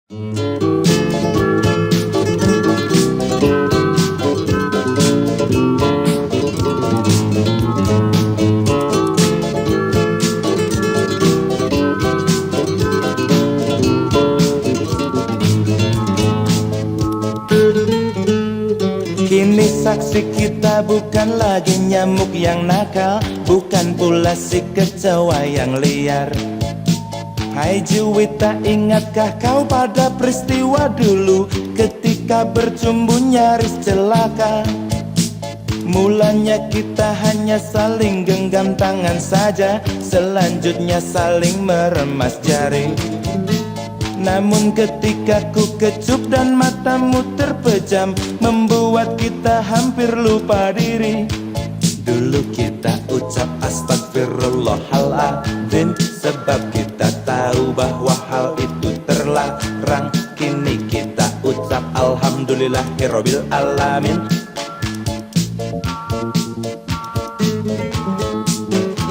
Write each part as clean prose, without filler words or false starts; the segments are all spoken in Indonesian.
Kini saksi kita bukan lagi nyamuk yang nakal, bukan pula si kecoa yang liar. Hai Juwita, ingatkah kau pada peristiwa dulu ketika bercumbu nyaris celaka? Mulanya kita hanya saling genggam tangan saja, selanjutnya saling meremas jari. Namun ketika ku kecup dan matamu terpejam, membuat kita hampir lupa diri. Dulu kita ucap astagfirullahaladzim, sebab kita tahu bahwa hal itu terlarang. Kini kita ucap alhamdulillahirabbil alamin.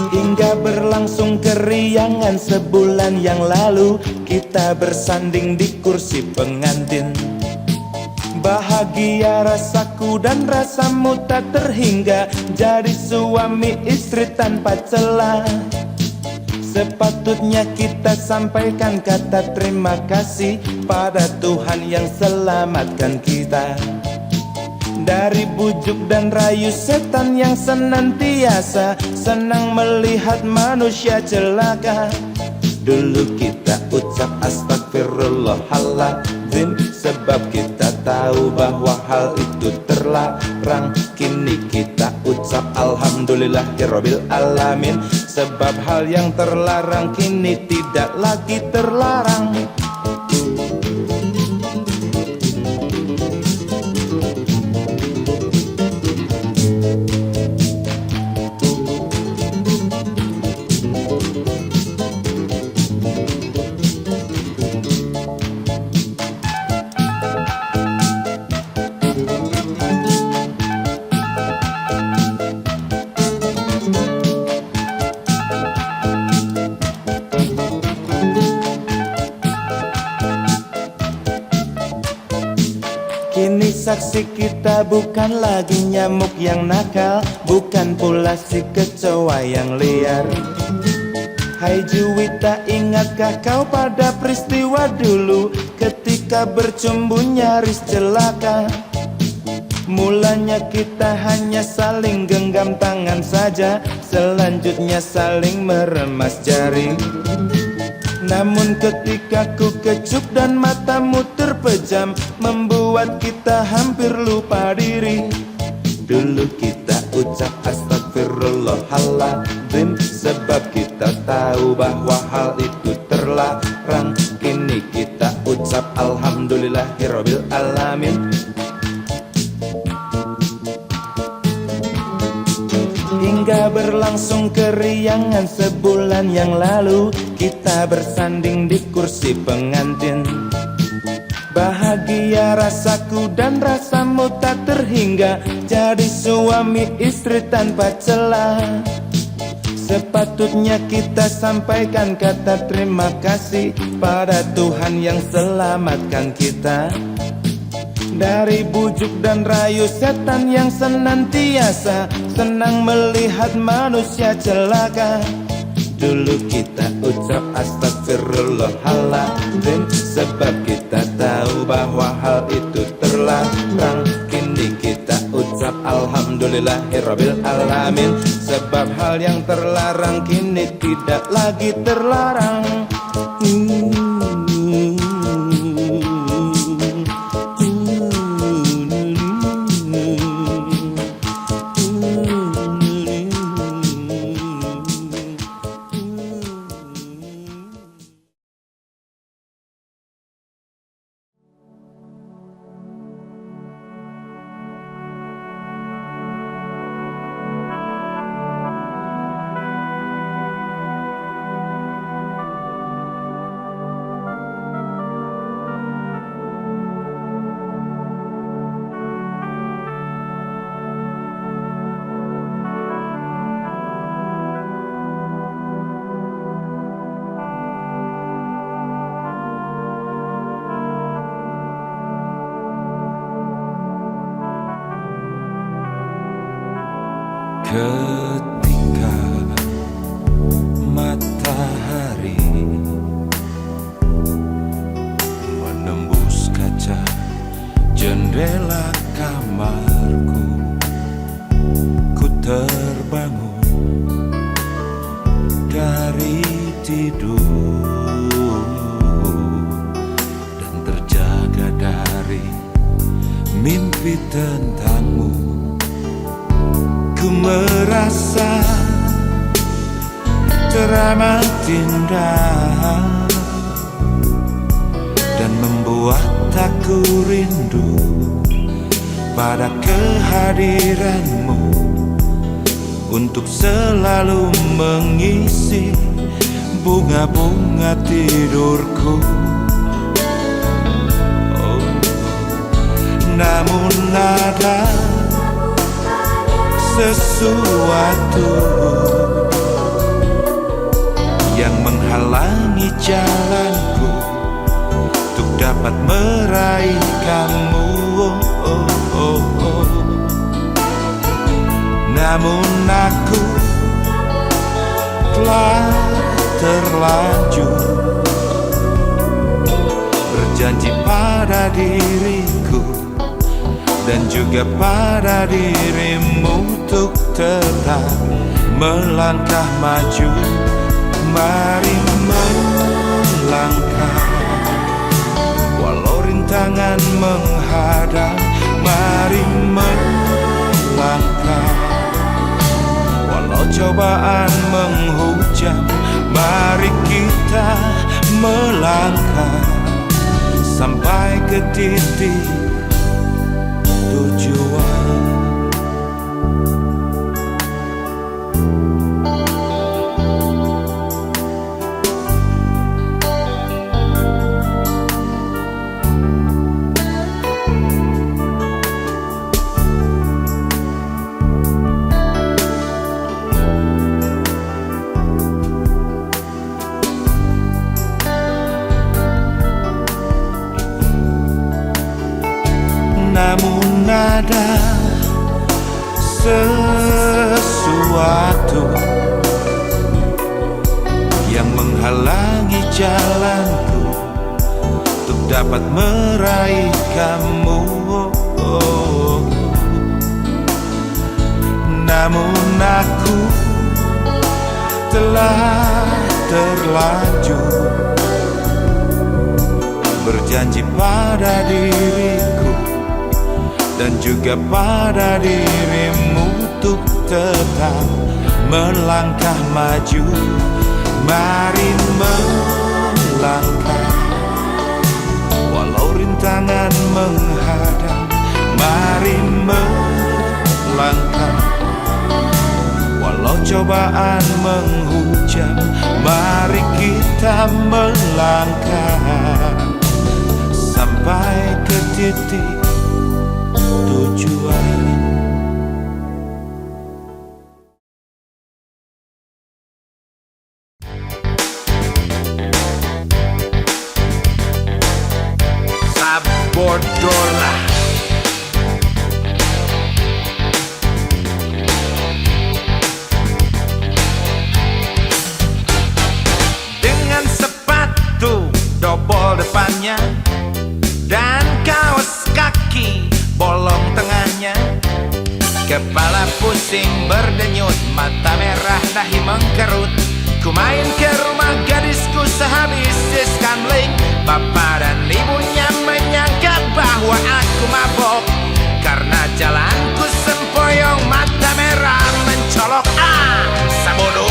Hingga berlangsung keriangan sebulan yang lalu, kita bersanding di kursi pengantin. Bahagia rasaku dan rasamu tak terhingga, jadi suami istri tanpa celah. Sepatutnya kita sampaikan kata terima kasih pada Tuhan yang selamatkan kita dari bujuk dan rayu setan yang senantiasa senang melihat manusia celaka. Dulu kita ucap astagfirullahaladzim, sebab kita tahu bahwa hal itu terlarang. Kini kita ucap alhamdulillahirabbil alamin, sebab hal yang terlarang kini tidak lagi terlarang. Kini saksi kita bukan lagi nyamuk yang nakal, bukan pula si kecoa yang liar. Hai Juwita, ingatkah kau pada peristiwa dulu ketika bercumbu nyaris celaka? Mulanya kita hanya saling genggam tangan saja, selanjutnya saling meremas jari. Namun ketika ku kecup dan matamu terpejam, membuat kita hampir lupa diri. Dulu kita ucap astagfirullahaladzim, sebab kita tahu bahwa hal itu terlarang. Kini kita ucap alhamdulillahirabbil alamin. Hingga berlangsung keriangan sebulan yang lalu, kita bersanding di kursi pengantin. Bahagia rasaku dan rasamu tak terhingga, jadi suami istri tanpa celah. Sepatutnya kita sampaikan kata terima kasih pada Tuhan yang selamatkan kita dari bujuk dan rayu setan yang senantiasa senang melihat manusia celaka. Dulu kita ucap astagfirullahaladzim, sebab kita tahu bahwa hal itu terlarang. Kini kita ucap alhamdulillahirabbil alamin, sebab hal yang terlarang kini tidak lagi terlarang. Ketika matahari menembus kaca jendela kamarku, ku terbangun dari tidur dan terjaga dari mimpi tentangmu. Ku merasa teramat indah dan membuat aku rindu pada kehadiranmu untuk selalu mengisi bunga-bunga tidurku. Oh, namun ada sesuatu yang menghalangi jalanku untuk dapat meraih kamu. Namun aku telah terlanjur berjanji pada diriku dan juga pada dirimu untuk tetap melangkah maju. Mari melangkah walau rintangan menghadang. Mari melangkah walau cobaan menghujam. Mari kita melangkah sampai ke titik tujuan. Namun ada sesuatu yang menghalangi jalanku untuk dapat meraih kamu. Namun aku telah terlanjur berjanji pada diriku dan juga pada dirimu untuk tetap melangkah maju. Mari melangkah walau rintangan menghadang. Mari melangkah walau cobaan menghujam. Mari kita melangkah sampai ke titik tujuan. Sabodola dengan sepatu double depannya dan kaos kaki bolong tengahnya, kepala pusing berdenyut, mata merah dahi mengkerut. Ku main ke rumah gadisku sehabis iskamling. Bapak dan ibunya menyangka bahwa aku mabok karena jalanku sempoyong, mata merah mencolok. Sabodo.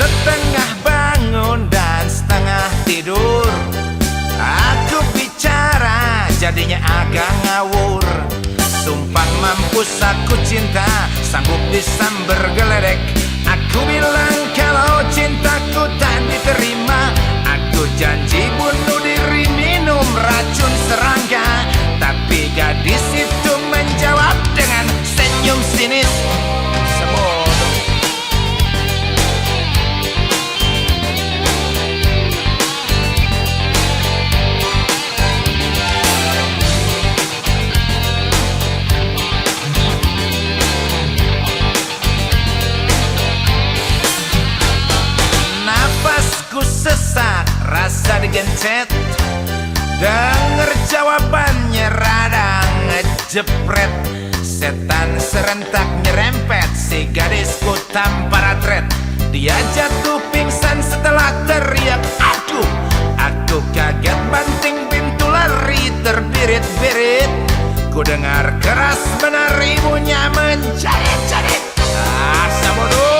Setengah bangun dan setengah tidur, aku bicara jadinya agak ngawur. Sumpah mampus aku cinta, sanggup disamber geledek. Aku bilang kalau cintaku tak diterima, aku janji bunuh diri minum racun serangga. Tapi gadis itu menjawab dengan sesak rasa digencet. Denger jawabannya rada ngejepret. Setan serentak nyerempet si gadisku tanpa ratret. Dia jatuh pingsan setelah teriak aduh. Aku kaget banting pintu lari terbirit-birit. Ku dengar keras benar ibunya menjerit-jerit. Asa bodoh.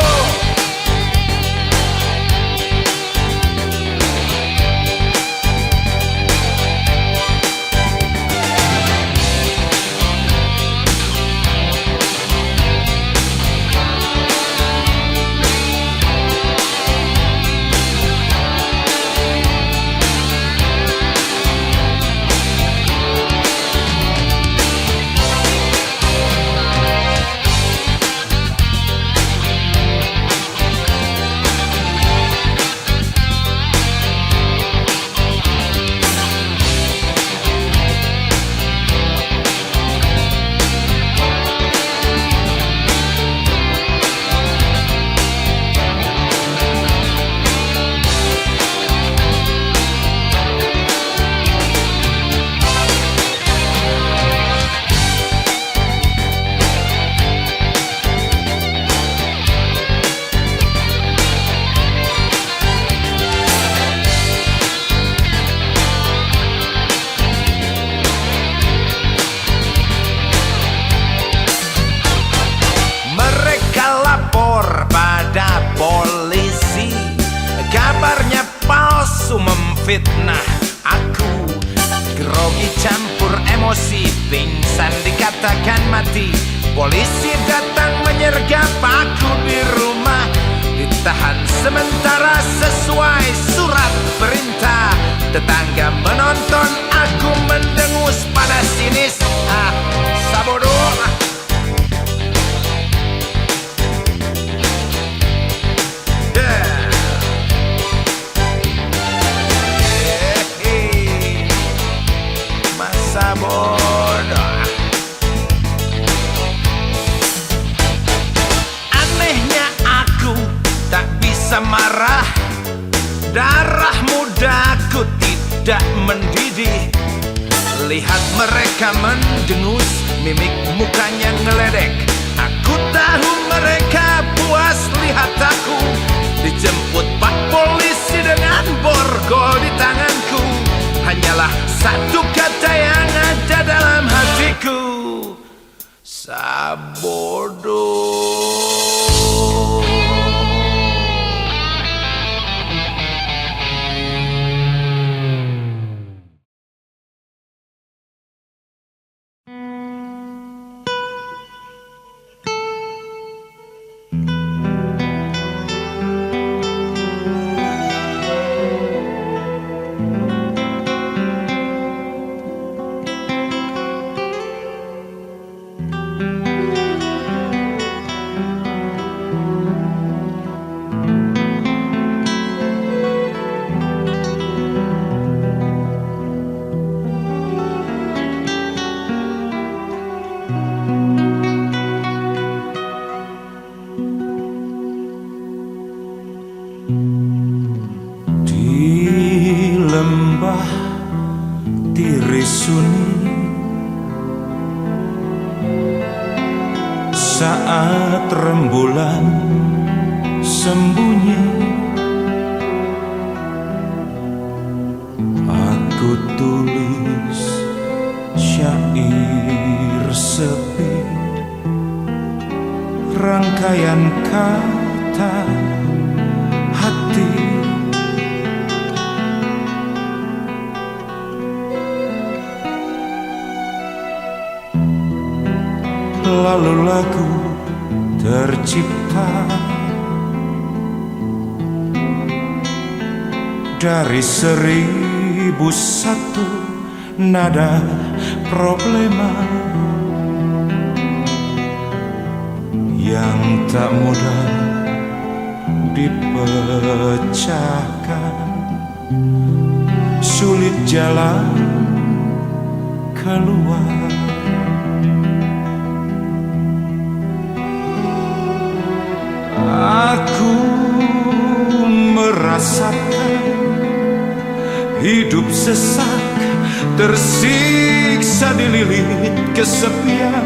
Polisi kabarnya palsu memfitnah aku. Grogi campur emosi, pingsan dikatakan mati. Polisi datang menyergap aku di rumah. Ditahan sementara sesuai surat perintah. Tetangga menonton aku mendengus pada sinis. Sabodoh. Bodoh. Anehnya aku tak bisa marah. Darah mudaku tidak mendidih. Lihat mereka mendengus, mimik mukanya ngeledek. Aku tahu mereka puas lihat aku dijemput pak polisi dengan borgol di tanganku. Hanyalah satu kata yang ada dalam hatiku, sabodoh. Tiri sunyi saat rembulan sembunyi, aku tulis syair sepi, rangkaian kata hati. Lalu lagu tercipta dari 1001 nada problema yang tak mudah dipecahkan, sulit jalan keluar. Aku merasakan Hidup sesak, tersiksa dililit kesepian,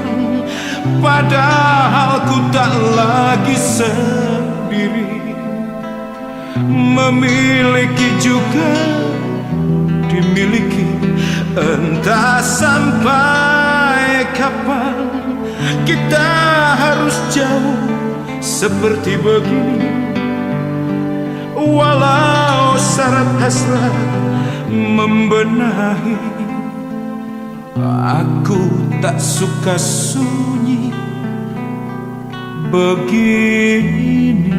padahal ku tak lagi sendiri. Memiliki juga dimiliki, entah sampai kapan kita harus jauh seperti begini. Walau syarat hasrat membenahi, aku tak suka sunyi begini.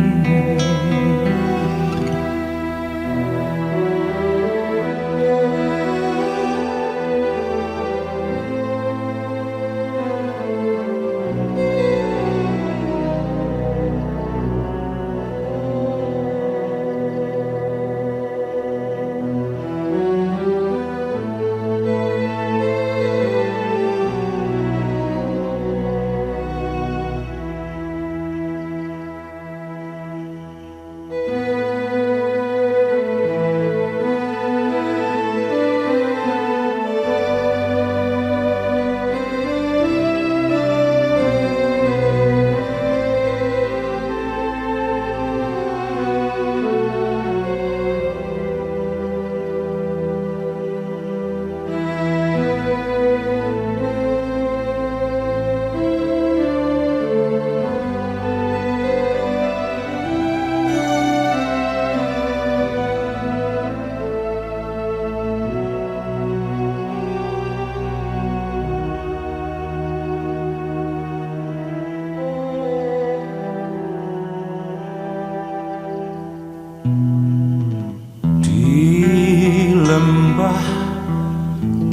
Lembah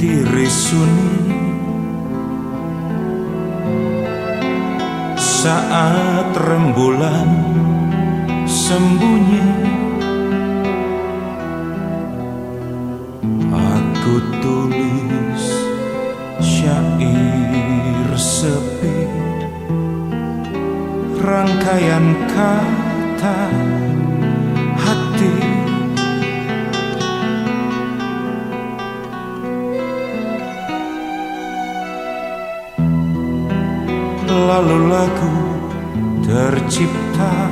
Tiri Sunyi, saat rembulan sembunyi, aku tulis syair sepi, rangkaian kata hati. Lalu lagu tercipta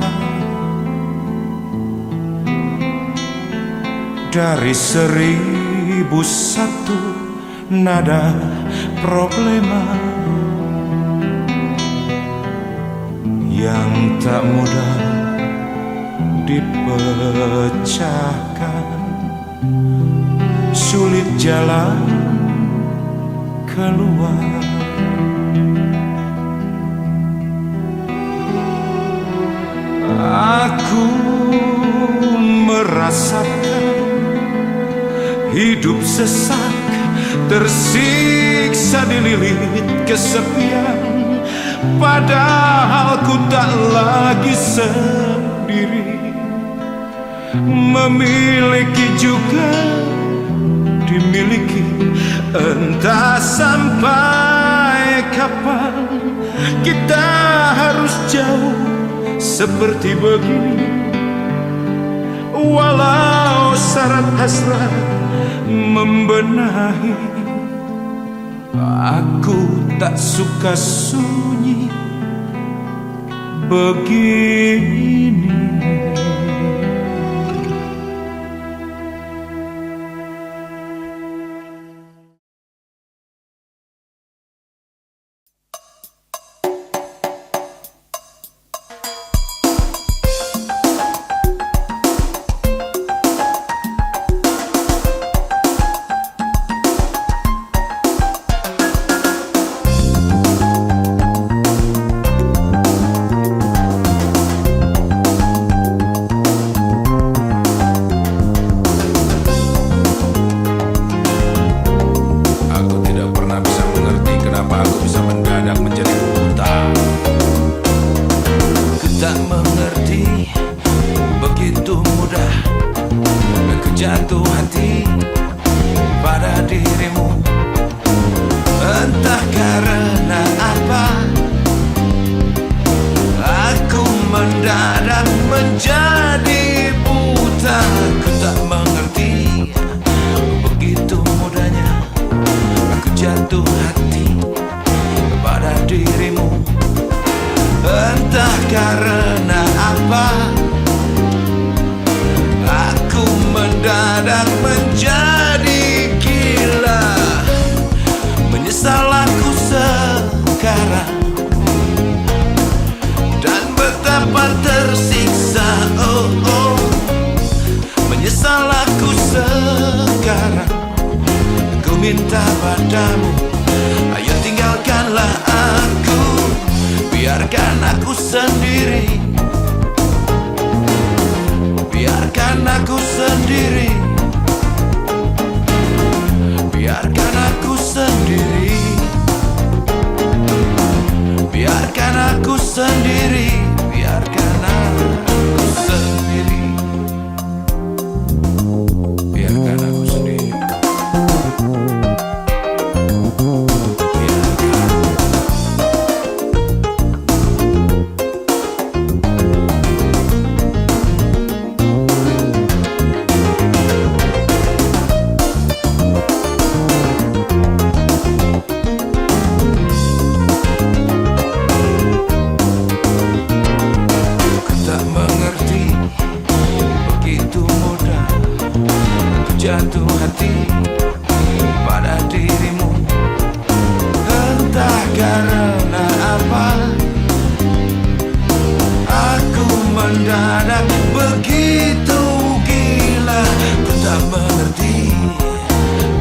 dari 1001 nada problema yang tak mudah dipecahkan, sulit jalan keluar. Aku merasakan hidup sesak, tersiksa dililit kesepian, padahal ku tak lagi sendiri. Memiliki juga dimiliki, entah sampai kapan kita harus jauh seperti begini. Walau syarat hasrat membenahi, aku tak suka sunyi begini. Jatuh hati pada dirimu, entah karena apa aku mendadak menjadi buta. Ku tak mengerti menjadi gila. Menyesal aku sekarang dan betapa tersiksa. Oh, oh. Menyesal aku sekarang. Ku minta padamu, ayo tinggalkanlah aku, biarkan aku sendiri. Biarkan aku sendiri. Biarkan aku sendiri. Biarkan aku sendiri. Biarkan aku sendiri. Biarkan aku sendiri. Jatuh hati pada dirimu, entah karena apa. Aku mendadak begitu gila. Ku tak mengerti,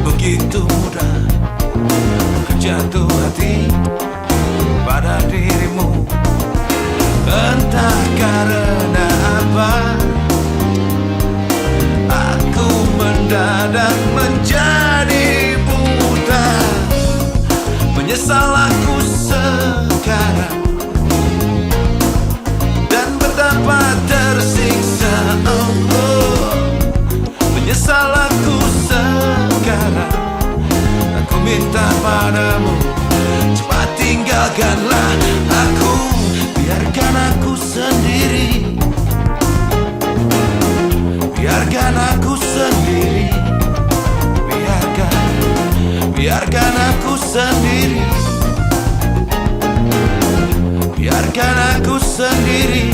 begitu mudah ku jatuh hati pada dirimu, entah karena apa. Mendadak menjadi buta. Menyesal aku sekarang dan betapa tersiksa. Oh, oh. Menyesal aku sekarang. Aku minta padamu, cepat tinggalkanlah aku, biarkan aku sendiri. Biarkan aku sendiri. Biarkan aku sendiri. Biarkan aku sendiri.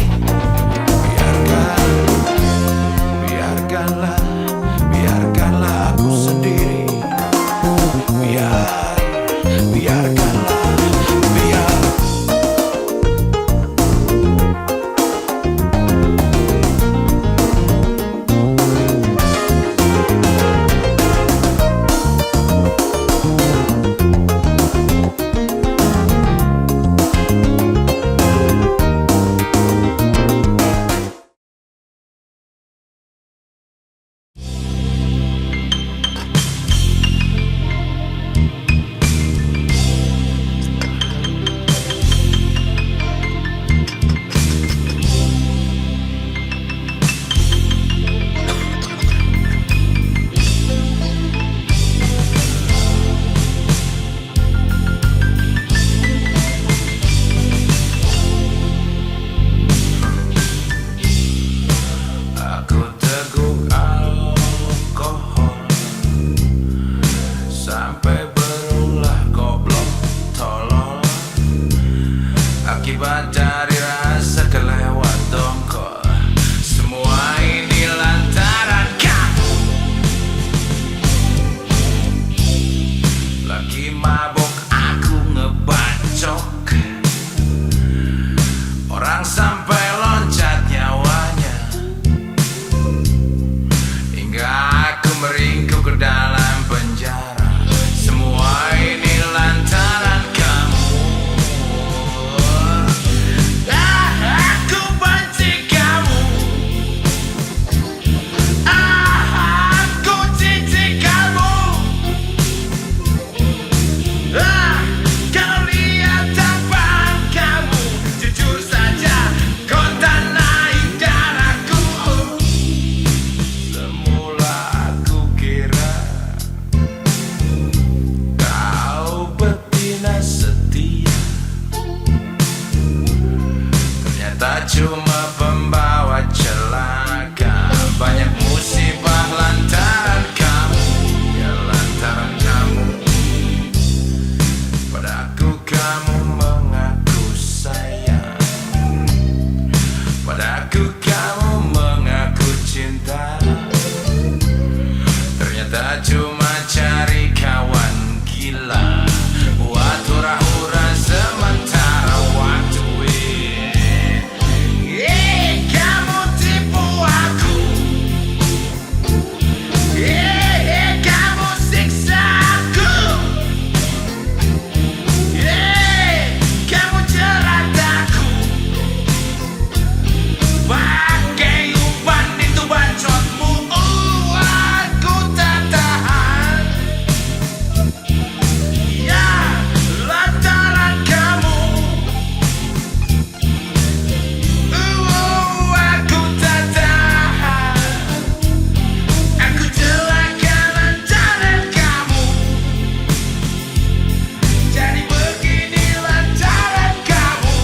cuma cari kawan gila buat hura-hura sementara waktu. Kamu tipu aku, kamu siksa aku, kamu jerat aku pakai umpan itu bacotmu. Aku tak tahan, ya lantaran kamu. Aku tak tahan, aku celaka lantaran kamu. Jadi begini lantaran kamu.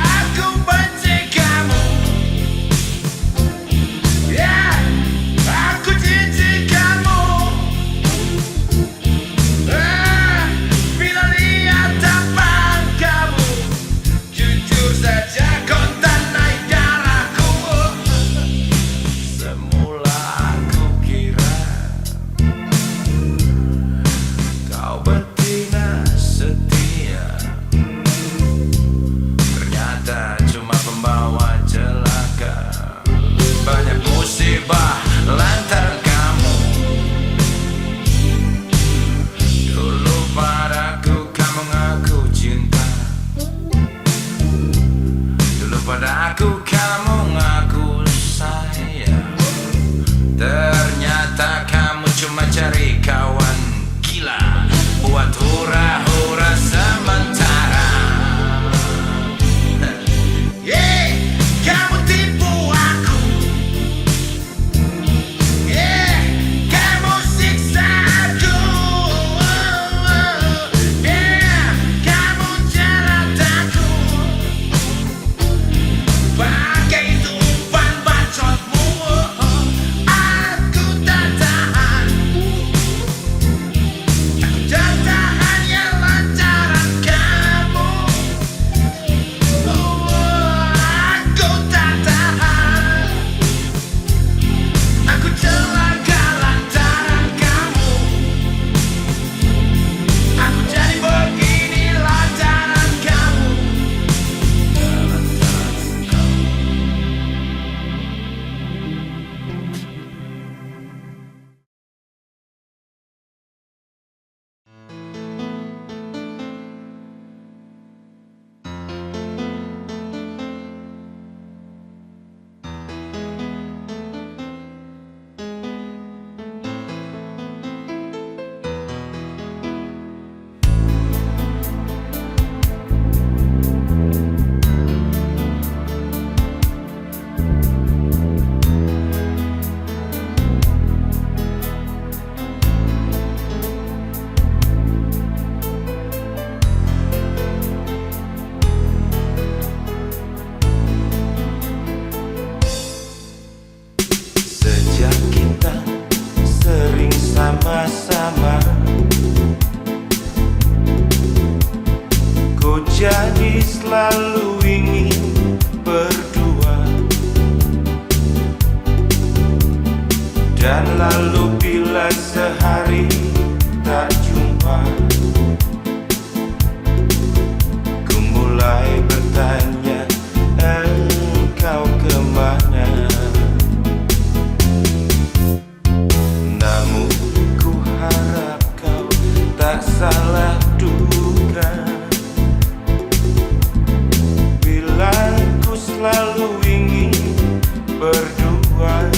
Aku benci kamu, ya, aku jijik kamu. Bila lihat tampang kamu, jujur saja kau naik darahku. Semula aku kira kau betina setia, ternyata cuma pembawa celaka. Banyak musibah lantaran kamu. Dulu padaku kamu ngaku cinta, dulu padaku kamu ngaku sayang. Ternyata kamu cuma cari kawan gila buat hura-hura sementara. Kamu tipu aku, kamu siksa aku, kamu jerat aku pakai itu umpan bacotmu. Aku tak tahan, aku tak tahan ya lantaran kamu. Aku tak tahan, aku celaka lantaran kamu. Aku jadi begini lantaran kamu. Sejak kita sering sama-sama, ku jadi selalu ingin berdua. Dan lalu bila sehari tak jumpa, ku mulai bertanya, engkau kemana? Namun ku harap kau tak salah duga, bila ku selalu ingin berdua.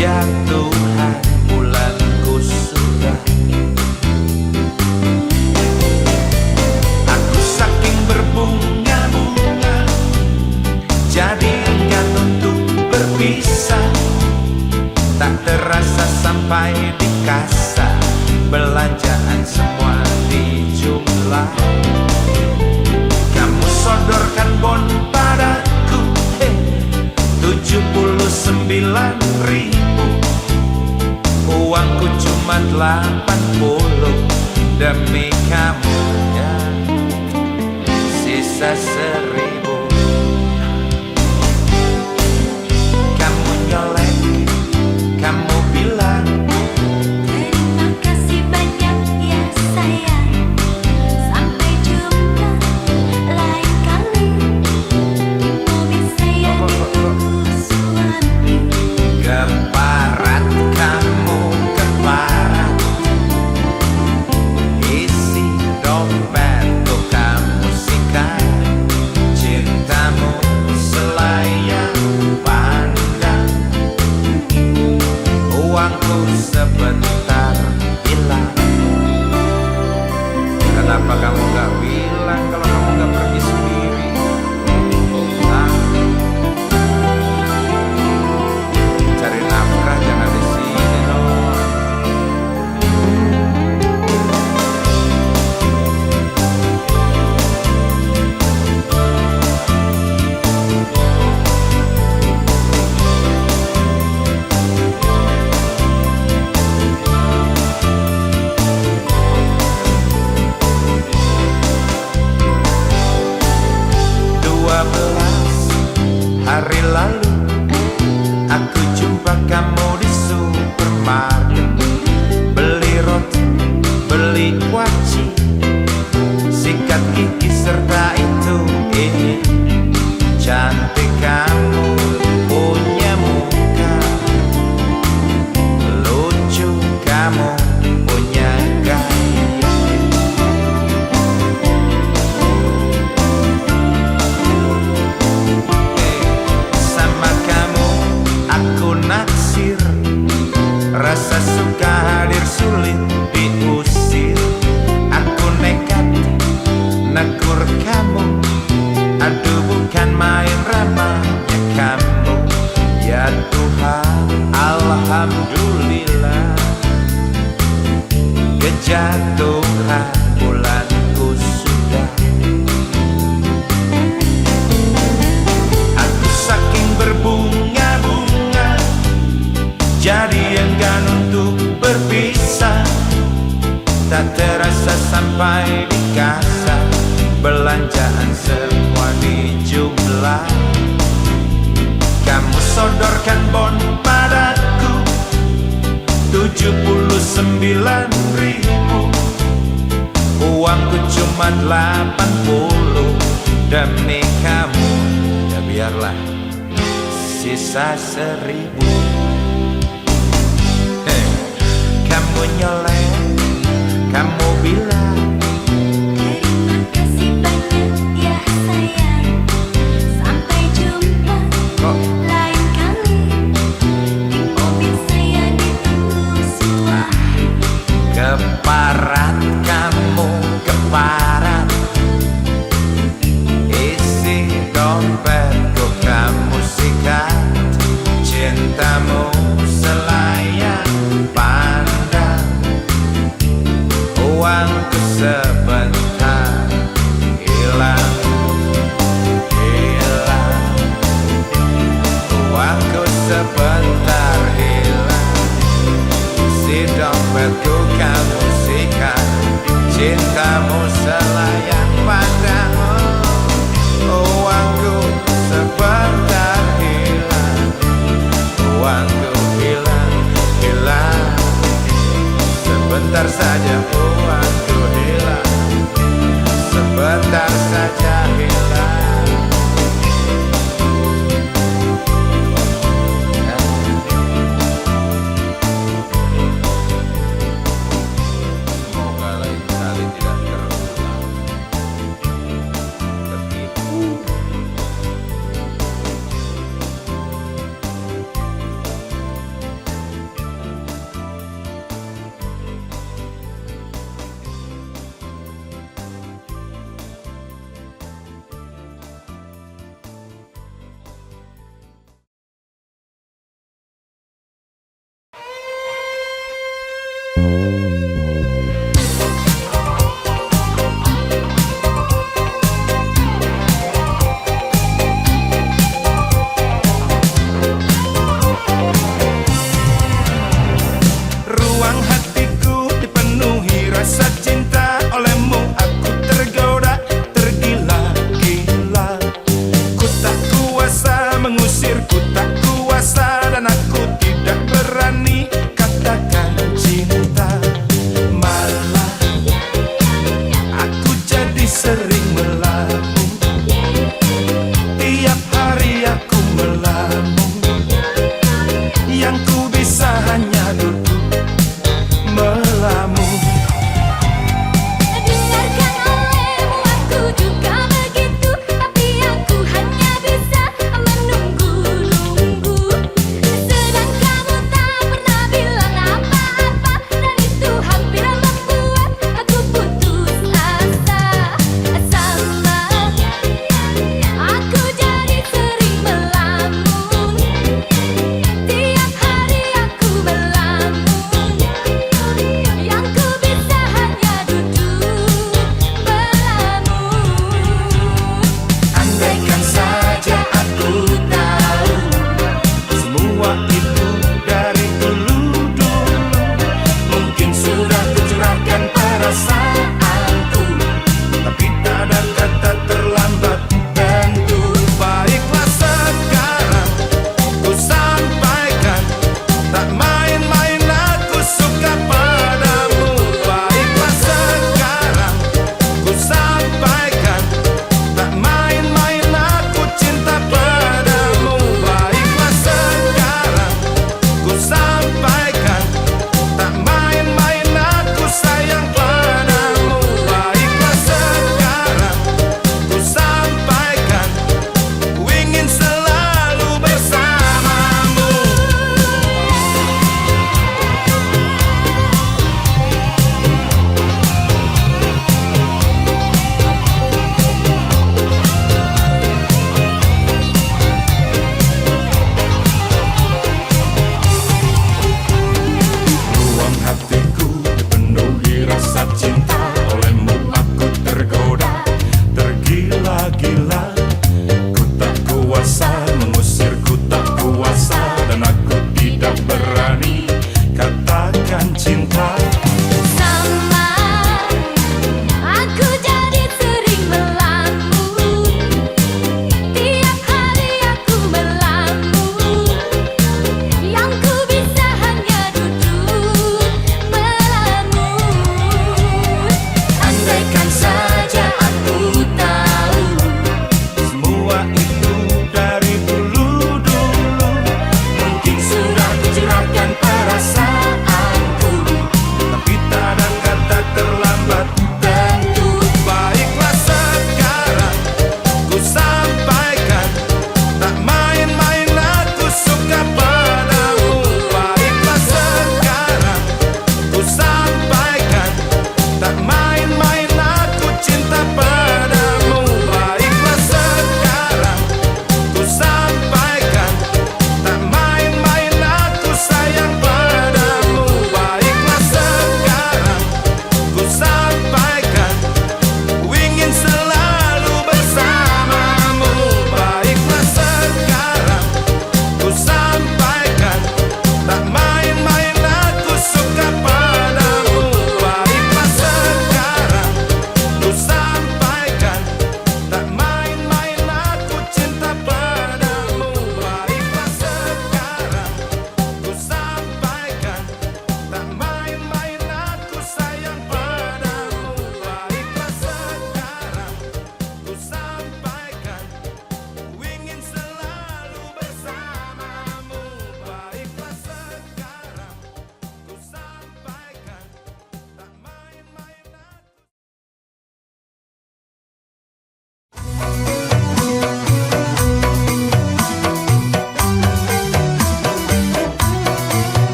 kejatuhan bulanku sudah. Aku saking berbunga-bunga, jadi enggan untuk berpisah. Tak terasa sampai di kasa, belanjaan semua dijumlah. Kamu sodorkan bon padaku, 79.000. Uangku cuma 80 demi kamu ya, sisa 1.000. Kamu nyolek, kamu bilang terima kasih banyak ya sayang, sampai jumpa lain kali. Di mobil saya ditunggu suami. keparat, kamu keparat. Isi dompetku kamu sikat, cintamu selayang pandang. Uangku sebentar hilang. Kenapa kamu gak bilang kalau kamu gak pergi sendiri? Hah? Cari nafkah jangan di sini dong. Hari lalu aku jumpa kamu di supermarket, beli roti, beli kuaci, sikat gigi serta itu ini. Cantik kamu punya muka, lucu kamu punya gaya. Sama kamu aku naksir, rasa suka hadir sulit diusir. Aku nekat negur kamu, aduh bukan main ramahnya kamu. Ya Tuhan, alhamdulillah, kejatuhan bulanku sudah. Aku saking berbunga-bunga, jadi enggan untuk berpisah. Tak terasa sampai di kasa, belanjaan semua dijumlah. Kamu sodorkan bon padaku, 79.000. Uangku cuma 80 demi kamu. Ya biarlah, sisa 1.000. Kamu nyolek, kamu bilang Terima kasih banyak ya sayang, sampai jumpa kok lain kali. Di mobil saya ditunggu suami. keparat, kamu keparat. Isi dompetku kamu sikat, cintamu selayang pandang. Uangku sebentar hilang, hilang. Uangku sebentar hilang. Si dompetku kamu sikat, cintamu selayang pandang. Uangku sebentar hilang, uangku hilang, hilang. Sebentar saja.